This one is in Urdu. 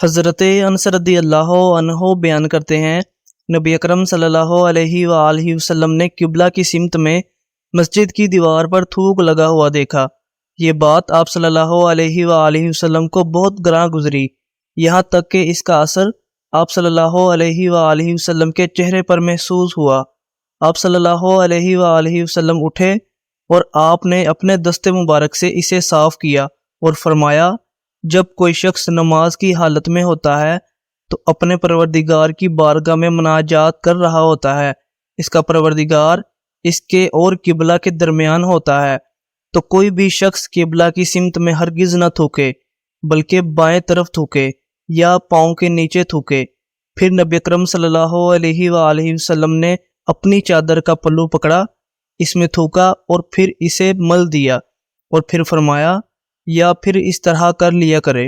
حضرت انس رضی اللہ عنہ بیان کرتے ہیں، نبی اکرم صلی اللہ علیہ وآلہ وسلم نے قبلہ کی سمت میں مسجد کی دیوار پر تھوک لگا ہوا دیکھا۔ یہ بات آپ صلی اللہ علیہ وآلہ وسلم کو بہت گراں گزری، یہاں تک کہ اس کا اثر آپ صلی اللہ علیہ وآلہ وسلم کے چہرے پر محسوس ہوا۔ آپ صلی اللہ علیہ وآلہ وسلم اٹھے اور آپ نے اپنے دست مبارک سے اسے صاف کیا اور فرمایا، جب کوئی شخص نماز کی حالت میں ہوتا ہے تو اپنے پروردگار کی بارگاہ میں مناجات کر رہا ہوتا ہے، اس کا پروردگار اس کے اور قبلہ کے درمیان ہوتا ہے، تو کوئی بھی شخص قبلہ کی سمت میں ہرگز نہ تھوکے بلکہ بائیں طرف تھوکے یا پاؤں کے نیچے تھوکے۔ پھر نبی اکرم صلی اللہ علیہ وآلہ وسلم نے اپنی چادر کا پلو پکڑا، اس میں تھوکا اور پھر اسے مل دیا اور پھر فرمایا، یا پھر اس طرح کر لیا کرے۔